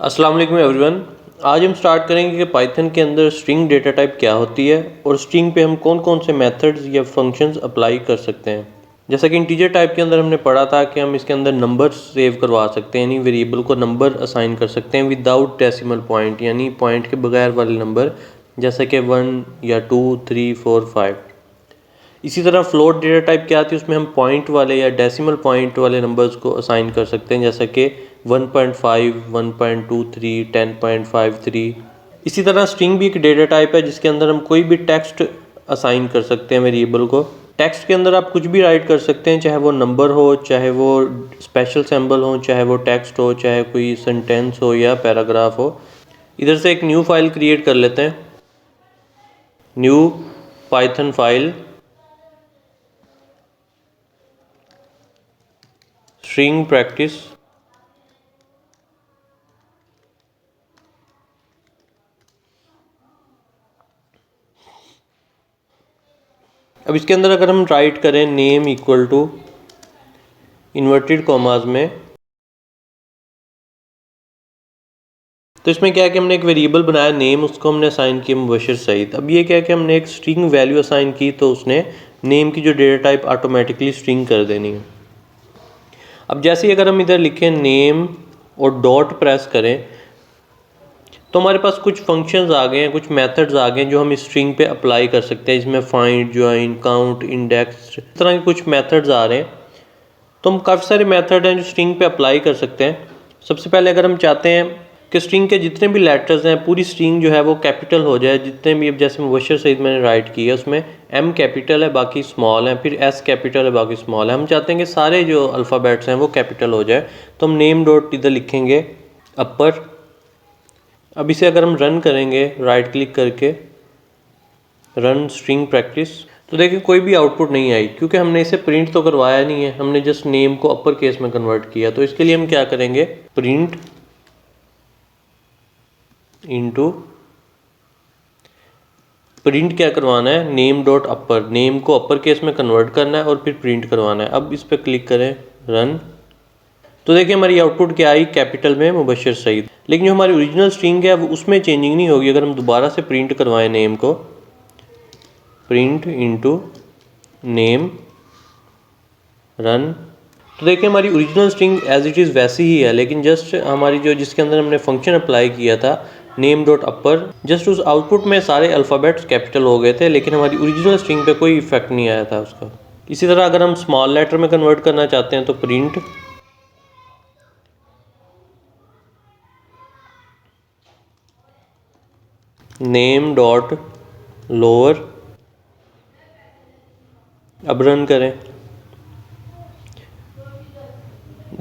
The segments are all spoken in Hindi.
अस्सलाम वालेकुम एवरीवन। आज हम स्टार्ट करेंगे कि पाइथन के अंदर स्ट्रिंग डेटा टाइप क्या होती है और स्ट्रिंग पे हम कौन कौन से मेथड्स या फंक्शंस अप्लाई कर सकते हैं। जैसा कि इंटीजर टाइप के अंदर हमने पढ़ा था कि हम इसके अंदर नंबर सेव करवा सकते हैं, यानी वेरिएबल को नंबर असाइन कर सकते हैं विदाउट डेसिमल पॉइंट, यानी पॉइंट के बगैर वाले नंबर, जैसे कि 1 या 2, 3, 4, 5। इसी तरह फ्लोट डेटा टाइप क्या आती है, उसमें हम पॉइंट वाले या डेसिमल पॉइंट वाले नंबर्स को असाइन कर सकते हैं, जैसे कि 1.5, 1.23, 10.53। इसी तरह स्ट्रिंग भी एक डेटा टाइप है जिसके अंदर हम कोई भी टेक्स्ट असाइन कर सकते हैं वेरिएबल को। टेक्स्ट के अंदर आप कुछ भी राइट कर सकते हैं, चाहे वो नंबर हो, चाहे वो स्पेशल सिंबल हो, चाहे वो टेक्स्ट हो, चाहे कोई सेंटेंस हो या पैराग्राफ हो। इधर से एक न्यू फाइल क्रिएट कर लेते हैं, new Python file string practice. अब इसके अंदर अगर हम राइट करें name equal to inverted commas में, तो इसमें क्या है कि हमने एक वेरिएबल बनाया नेम, उसको हमने असाइन किया मुबशर सईद। अब ये क्या है कि हमने एक स्ट्रिंग वैल्यू असाइन की, तो उसने नेम की जो डेटा टाइप ऑटोमेटिकली स्ट्रिंग कर देनी है। अब जैसे ही अगर हम इधर लिखें नेम और डॉट प्रेस करें, तो हमारे पास कुछ फंक्शंस आ गए हैं, कुछ मेथड्स आ गए हैं जो हम इस स्ट्रिंग पे अप्लाई कर सकते हैं। इसमें फाइंड, ज्वाइन, काउंट, इंडेक्स, इस तरह के कुछ मेथड्स आ रहे हैं। तो हम काफ़ी सारे मेथड हैं जो स्ट्रिंग पे अप्लाई कर सकते हैं। सबसे पहले अगर हम चाहते हैं कि स्ट्रिंग के जितने भी लेटर्स हैं, पूरी स्ट्रिंग जो है वो कैपिटल हो जाए, जितने भी, अब जैसे मुबशर सईद मैंने राइट किया, उसमें एम कैपिटल है, बाकी स्मॉल है, फिर एस कैपिटल है, बाकी स्मॉल है। हम चाहते हैं कि सारे जो अल्फ़ाबेट्स हैं वो कैपिटल हो जाए, तो हम नेम डॉट इधर लिखेंगे अपर। अब इसे अगर हम रन करेंगे राइट क्लिक करके, रन स्ट्रिंग प्रैक्टिस, तो देखिए कोई भी आउटपुट नहीं आई, क्योंकि हमने इसे प्रिंट तो करवाया नहीं है, हमने जस्ट नेम को अपर केस में कन्वर्ट किया। तो इसके लिए हम क्या करेंगे, प्रिंट इनटू, प्रिंट क्या करवाना है, नेम डॉट अपर, नेम को अपर केस में कन्वर्ट करना है और फिर प्रिंट करवाना है। अब इस पर क्लिक करें, रन, तो देखिए हमारी आउटपुट क्या आई, कैपिटल में मुबशर सईद। लेकिन जो हमारी ओरिजिनल स्ट्रिंग है वो उसमें चेंजिंग नहीं होगी। अगर हम दोबारा से प्रिंट करवाएं नेम को, प्रिंट इनटू नेम, रन, तो देखिए हमारी original string as it is वैसी ही है, लेकिन जस्ट हमारी जो जिसके अंदर हमने फंक्शन अप्लाई किया था नेम डॉट अपर, जस्ट उस आउटपुट में सारे अल्फ़ाबेट्स कैपिटल हो गए थे, लेकिन हमारी ओरिजिनल स्ट्रिंग पे कोई इफेक्ट नहीं आया था उसका। इसी तरह अगर हम स्मॉल लेटर में कन्वर्ट करना चाहते हैं, तो प्रिंट नेम डॉट लोअर, अब रन करें,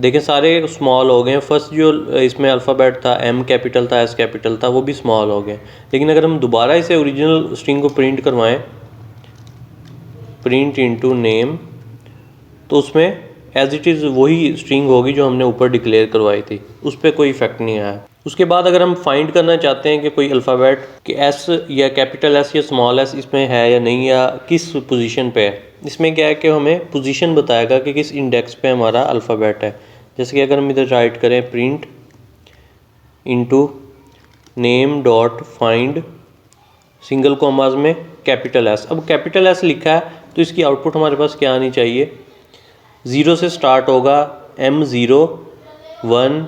देखें सारे स्मॉल हो गए। फर्स्ट जो इसमें अल्फ़ाबेट था, एम कैपिटल था, एस कैपिटल था, वो भी स्मॉल हो गए। लेकिन अगर हम दोबारा इसे ओरिजिनल स्ट्रिंग को प्रिंट करवाएं, प्रिंट इनटू नेम, तो उसमें एज इट इज़ वही स्ट्रिंग होगी जो हमने ऊपर डिक्लेयर करवाई थी, उस पर कोई इफेक्ट नहीं आया। उसके बाद अगर हम फाइंड करना चाहते हैं कि कोई अल्फ़ाबेट कि एस या कैपिटल एस या स्मॉल एस इसमें है या नहीं, या किस पोजीशन पे है, इसमें क्या है कि हमें पोजीशन बताएगा कि किस इंडेक्स पे हमारा अल्फ़ाबेट है। जैसे कि अगर हम इधर राइट करें print into name dot find single commas में कैपिटल एस, अब कैपिटल एस लिखा है तो इसकी आउटपुट हमारे पास क्या आनी चाहिए, 0 से स्टार्ट होगा, M0, 1,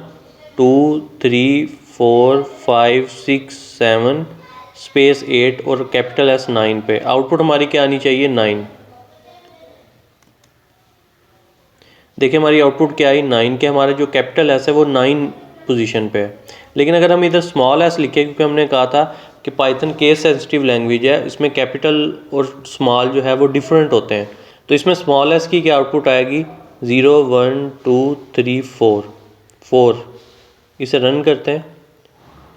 2, 3, 4, 5, 6, 7, स्पेस 8 और कैपिटल एस 9 पे। आउटपुट हमारी क्या आनी चाहिए, 9। देखिए हमारी आउटपुट क्या आई, 9, के हमारा जो कैपिटल एस है वो 9 पोजीशन पे है। लेकिन अगर हम इधर स्मॉल एस लिखें, क्योंकि हमने कहा था कि पाइथन केस सेंसिटिव लैंग्वेज है, इसमें कैपिटल और स्मॉल जो है वो डिफरेंट होते हैं, तो इसमें स्मॉल एस की क्या आउटपुट आएगी, 0, 1, 2, 3, 4। इसे रन करते हैं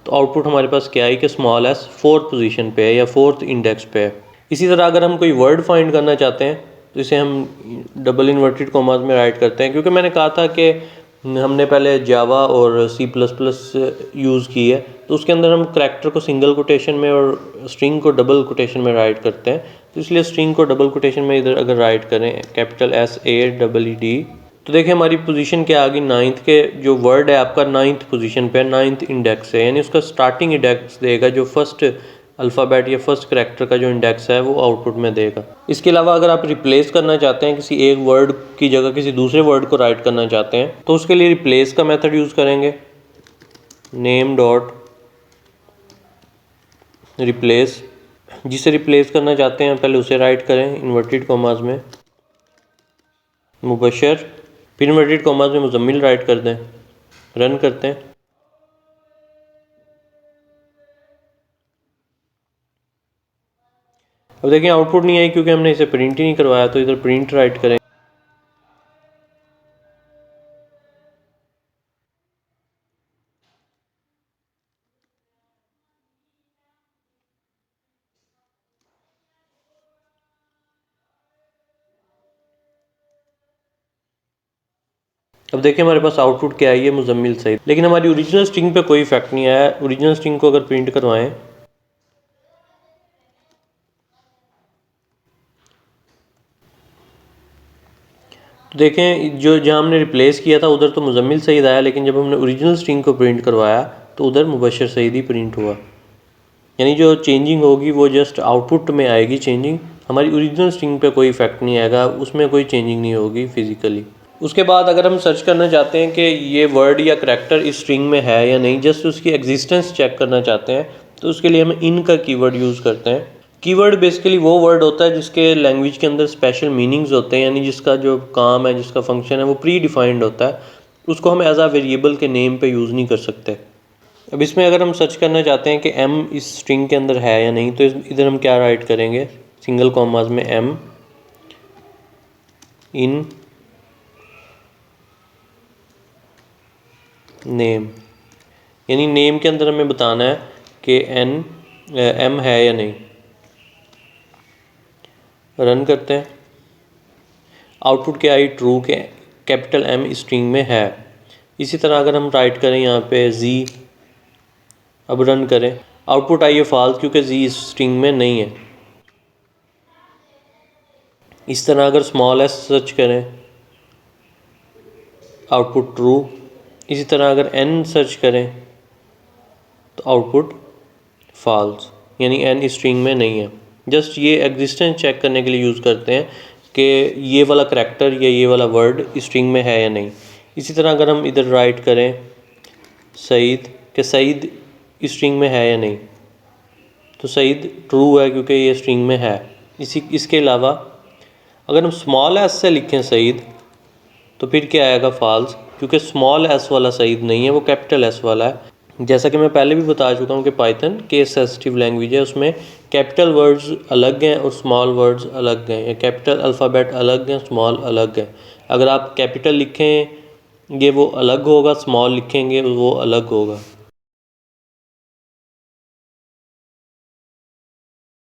तो आउटपुट हमारे पास क्या आई कि स्मॉल एस 4th पोजीशन पे है या 4th इंडेक्स पे है। इसी तरह अगर हम कोई वर्ड फाइंड करना चाहते हैं, तो इसे हम डबल इन्वर्टेड कॉमास में राइट करते हैं, क्योंकि मैंने कहा था कि हमने पहले जावा और C++ यूज़ की है, तो उसके अंदर हम करैक्टर को सिंगल कोटेशन में और स्ट्रिंग को डबल कोटेशन में राइट करते हैं। तो इसलिए स्ट्रिंग को डबल कोटेशन में इधर अगर राइट करें, कैपिटल SAEED, तो देखिए हमारी पोजीशन क्या आ गई, 9th के जो वर्ड है आपका 9th पोजीशन पे, 9th इंडेक्स है, यानी उसका स्टार्टिंग इंडेक्स देगा जो फर्स्ट अल्फ़ाबेट या फर्स्ट करैक्टर का जो इंडेक्स है वो आउटपुट में देगा। इसके अलावा अगर आप रिप्लेस करना चाहते हैं, किसी एक वर्ड की जगह किसी दूसरे वर्ड को राइट करना चाहते हैं, तो उसके लिए रिप्लेस का मेथड यूज़ करेंगे, नेम डॉट रिप्लेस। जिसे रिप्लेस करना चाहते हैं पहले उसे राइट करें इन्वर्टेड कॉमास में मुबशर, फिर इन्वर्टेड कॉमास में मुजम्मिल राइट कर दें। रन करते हैं। अब देखें आउटपुट नहीं आई क्योंकि हमने इसे प्रिंट ही नहीं करवाया, तो इधर प्रिंट राइट करें। अब देखिए हमारे पास आउटपुट क्या आई है, मुजम्मिल सईद, लेकिन हमारी ओरिजिनल स्ट्रिंग पे कोई इफेक्ट नहीं आया। ओरिजिनल स्ट्रिंग को अगर प्रिंट करवाएं तो देखें जो जहाँ हमने रिप्लेस किया था उधर तो मुजम्मिल सईद आया, लेकिन जब हमने ओरिजिनल स्ट्रिंग को प्रिंट करवाया तो उधर मुबशर सईद ही प्रिंट हुआ। यानी जो चेंजिंग होगी वो जस्ट आउटपुट में आएगी चेंजिंग, हमारी ओरिजिनल स्ट्रिंग पे कोई इफेक्ट नहीं आएगा, उसमें कोई चेंजिंग नहीं होगी फिजिकली। उसके बाद अगर हम सर्च करना चाहते हैं कि ये वर्ड या करैक्टर इस स्ट्रिंग में है या नहीं, जस्ट उसकी एग्जिस्टेंस चेक करना चाहते हैं, तो उसके लिए हम इन का कीवर्ड यूज़ करते हैं। कीवर्ड बेसिकली वो वर्ड होता है जिसके लैंग्वेज के अंदर स्पेशल मीनिंग्स होते हैं, यानी जिसका जो काम है, जिसका फंक्शन है वो प्री डिफाइंड होता है, उसको हम एज आ वेरिएबल के नेम पे यूज़ नहीं कर सकते। अब इसमें अगर हम सर्च करना चाहते हैं कि m इस स्ट्रिंग के अंदर है या नहीं, तो इधर हम क्या राइट करेंगे, सिंगल कॉमास में m इन नेम, यानी नेम के अंदर हमें बताना है कि m है या नहीं। रन करते हैं। आउटपुट क्या आई, ट्रू के कैपिटल M स्ट्रिंग में है। इसी तरह अगर हम राइट करें यहाँ पे z, अब रन करें, आउटपुट आई है फॉल्स क्योंकि z इस स्ट्रिंग में नहीं है। इस तरह अगर स्मॉल s सर्च करें आउटपुट ट्रू। इसी तरह अगर n सर्च करें तो आउटपुट फॉल्स, यानी n स्ट्रिंग में नहीं है। जस्ट ये एग्जिस्टेंस चेक करने के लिए यूज़ करते हैं कि ये वाला करैक्टर या ये वाला वर्ड स्ट्रिंग में है या नहीं। इसी तरह अगर हम इधर राइट करें सईद, कि सईद स्ट्रिंग में है या नहीं, तो सईद ट्रू है क्योंकि ये स्ट्रिंग में है। इसके अलावा अगर हम स्मॉल s से लिखें सईद, तो फिर क्या आएगा, फॉल्स, क्योंकि स्मॉल s वाला सईद नहीं है, वो कैपिटल S वाला है। जैसा कि मैं पहले भी बता चुका हूँ कि पाइथन केस सेंसिटिव लैंग्वेज है, उसमें कैपिटल वर्ड्स अलग हैं और स्मॉल वर्ड्स अलग हैं, या कैपिटल अल्फ़ाबेट अलग हैं, स्मॉल अलग हैं। अगर आप कैपिटल लिखें ये वो अलग होगा, स्मॉल लिखेंगे वो अलग होगा।